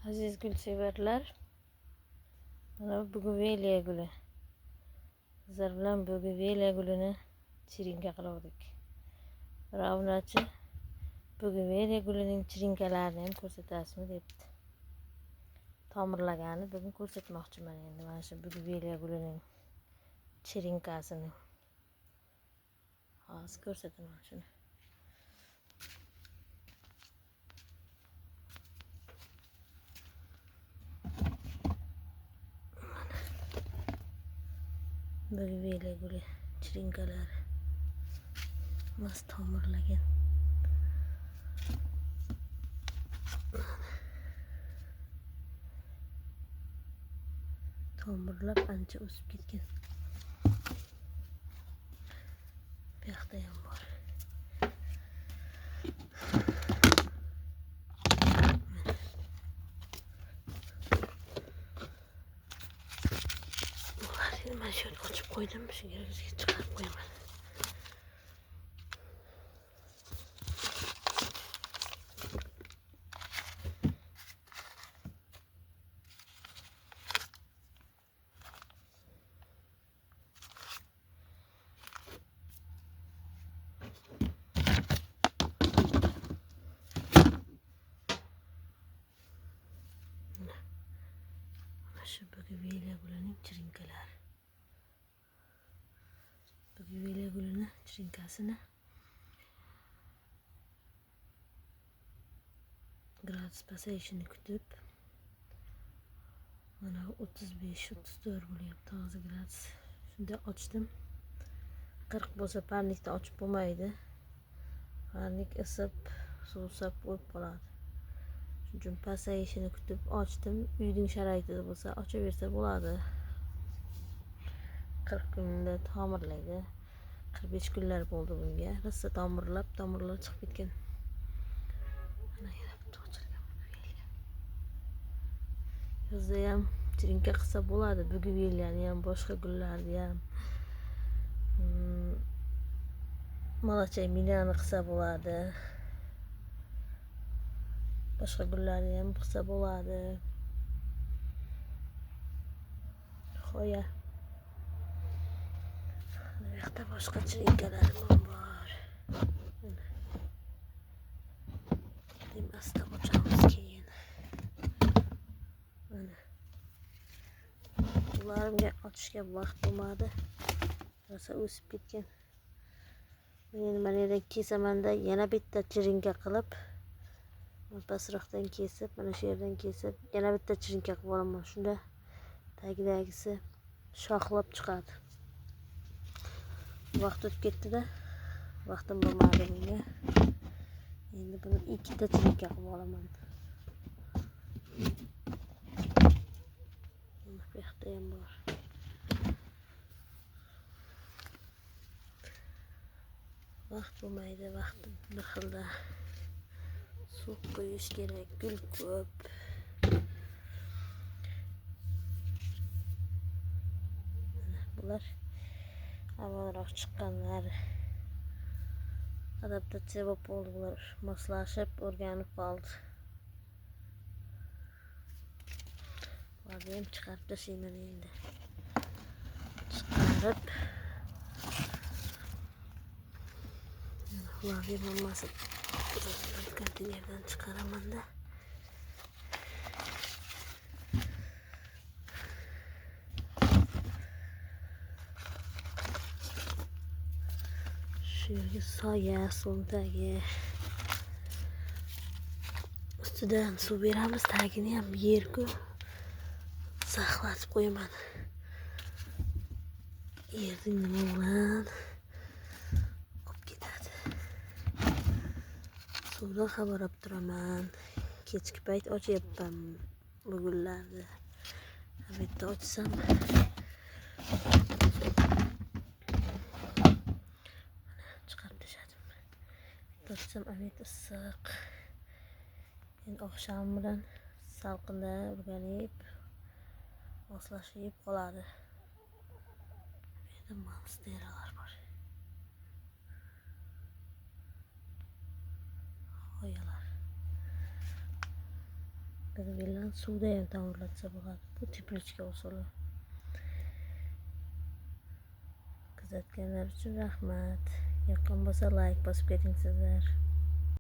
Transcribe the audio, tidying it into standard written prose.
Aziz gulseverlar, mana bugünveliya guli. Sizlar bilan bugünveliya gulini chirinka qildik. Ravnachi bugünveliya gulining chirinkalarini ham ko'rsatasizmi debdi. Tomirlagani bugun ko'rsatmoqchiman endi mana shu bugünveliya gulining chirinkasini. Hozir ko'rsataman shuni. Bugünveliya guli chirinkalari mast tomirlagan. Tomirlab ancha o'sib ketgan. Bu yoqda ham bor. Bularni mana shu yerga ochib qo'ydim, shunga o'ziga chiqarib qo'yaman. Şu bugünveliya gulining chirinkalari. Bugünveliya gulini chirinkasini gradus pasayishini kutib, mana 35-34 bo'lyapti hozir gradus. Shunda ochdim. 40 bo'lsa parnikda ochib bo'lmaydi. Parnik isib, suvsab o'lib qoladi. Shuning uchun pasayishini kutib ochdim. Uyning sharoitida bo'lsa ochaversa bo'ladi. 40 kunda tomirlaydi. 45 kunlar bo'ldi bunga. Rosa tomirlar chiqib ketgan. Mana yana bitta ochilgan bugünveliya. Yozda ham chirinka qilsa bo'ladi. Bugünveliyani ham, boshqa gullarni ham. Malachay minani qilsa bo'ladi. Boshqa gullarni ham qilsa bo'ladi. Xo'ya. Bu yoqda boshqa chirinkalarim ham bor. Demasdan ochamiz keyin. Mana. Ularga ochishga vaqt bo'lmadi. Rosa o'sib ketgan. Men mana yerdan kesamanda yana bitta chirinka qilib, pastroqdan kesib, mana shu yerdan kesib, yana bitta chirinka qilib olaman. Shunda tagidagisi shoxlab chiqadi. Vaqt o'tib ketdi-da, vaqtim bo'lmadi bunga. Endi buni ikkita chirinka qilib olaman. Bu yoqda ham bor. Vaqt bo'lmaydi, vaqtim bir xilda. Suv qo'yish kerak, gul ko'p. Bular avvalroq chiqqanlar. Adaptatsiya bo'lib qoldi bular. Moslashib, o'rganib qoldi. Bularni ham chiqarib tashlayman endi. Chiqarib ularni hammasi konteynerdan chiqaraman-da. Shu yerga soya, so'ndagi ustidan suv beramiz, tagini ham yerga saqlatib qo'yaman. Yerning nima bilan olib ketadi. Suvdan xabar olib turaman. Kechki payt ochyapman bu gullarni. Bu yerda ochsam chiqarib tashladim. Ochsam amet issiq. Endi oqshom bilan salqinda o'rganib, moslashib qoladi. Bu yerda monsteralar bor. Xo'yalar. Biz villani suvda ham ta'mirlatsa bo'ladi. Bu teplичка usuli. Kuzatganlar uchun rahmat. Yoqqan bo'lsa like bosib keting sizlar.